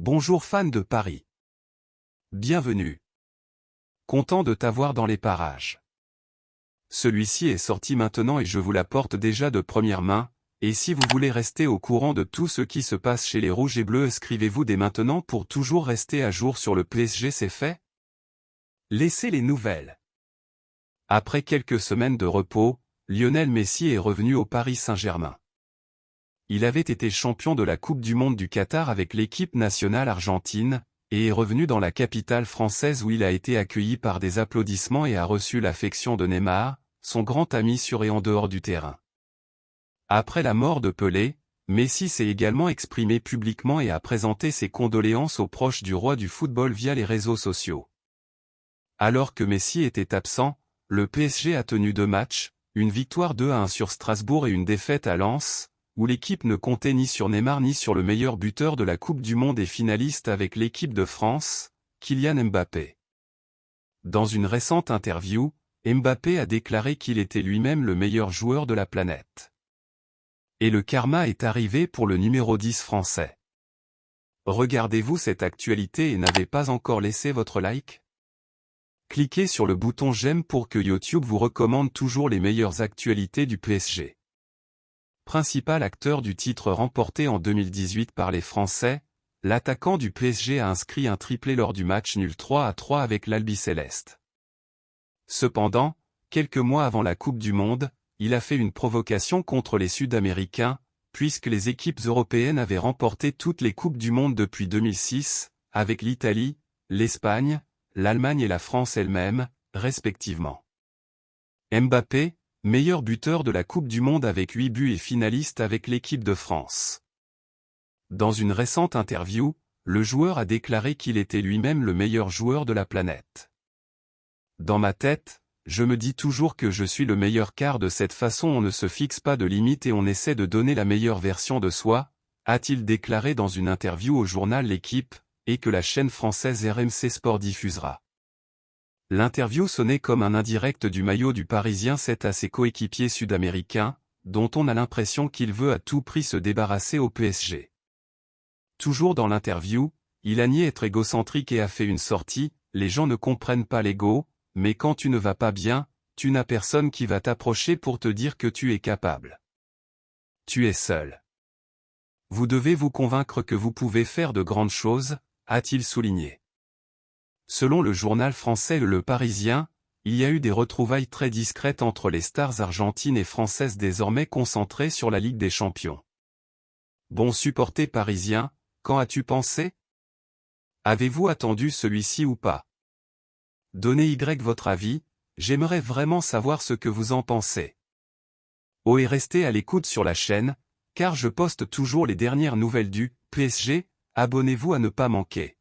Bonjour fan de Paris. Bienvenue. Content de t'avoir dans les parages. Celui-ci est sorti maintenant et je vous l'apporte déjà de première main, et si vous voulez rester au courant de tout ce qui se passe chez les Rouges et Bleus, inscrivez-vous dès maintenant pour toujours rester à jour sur le PSG. C'est fait? Laissez les nouvelles. Après quelques semaines de repos, Lionel Messi est revenu au Paris Saint-Germain. Il avait été champion de la Coupe du Monde du Qatar avec l'équipe nationale argentine, et est revenu dans la capitale française où il a été accueilli par des applaudissements et a reçu l'affection de Neymar, son grand ami sur et en dehors du terrain. Après la mort de Pelé, Messi s'est également exprimé publiquement et a présenté ses condoléances aux proches du roi du football via les réseaux sociaux. Alors que Messi était absent, le PSG a tenu 2 matchs, une victoire 2-1 sur Strasbourg et une défaite à Lens, où l'équipe ne comptait ni sur Neymar ni sur le meilleur buteur de la Coupe du Monde et finaliste avec l'équipe de France, Kylian Mbappé. Dans une récente interview, Mbappé a déclaré qu'il était lui-même le meilleur joueur de la planète. Et le karma est arrivé pour le numéro 10 français. Regardez-vous cette actualité et n'avez pas encore laissé votre like? Cliquez sur le bouton j'aime pour que YouTube vous recommande toujours les meilleures actualités du PSG. Principal acteur du titre remporté en 2018 par les Français, l'attaquant du PSG a inscrit un triplé lors du match nul 3-3 avec l'Albi-Céleste. Cependant, quelques mois avant la Coupe du Monde, il a fait une provocation contre les Sud-Américains, puisque les équipes européennes avaient remporté toutes les Coupes du Monde depuis 2006, avec l'Italie, l'Espagne, l'Allemagne et la France elle-même, respectivement. Mbappé, meilleur buteur de la Coupe du Monde avec 8 buts et finaliste avec l'équipe de France. Dans une récente interview, le joueur a déclaré qu'il était lui-même le meilleur joueur de la planète. Dans ma tête, je me dis toujours que je suis le meilleur car de cette façon on ne se fixe pas de limites et on essaie de donner la meilleure version de soi, a-t-il déclaré dans une interview au journal L'Équipe, et que la chaîne française RMC Sport diffusera. L'interview sonnait comme un indirect du maillot du Parisien 7 à ses coéquipiers sud-américains, dont on a l'impression qu'il veut à tout prix se débarrasser au PSG. Toujours dans l'interview, il a nié être égocentrique et a fait une sortie, les gens ne comprennent pas l'ego, mais quand tu ne vas pas bien, tu n'as personne qui va t'approcher pour te dire que tu es capable. Tu es seul. Vous devez vous convaincre que vous pouvez faire de grandes choses, a-t-il souligné. Selon le journal français Le Parisien, il y a eu des retrouvailles très discrètes entre les stars argentines et françaises désormais concentrées sur la Ligue des Champions. Bon supporter parisien, quand as-tu pensé? Avez-vous attendu celui-ci ou pas? Donnez votre avis, j'aimerais vraiment savoir ce que vous en pensez. Et restez à l'écoute sur la chaîne, car je poste toujours les dernières nouvelles du PSG, abonnez-vous à ne pas manquer.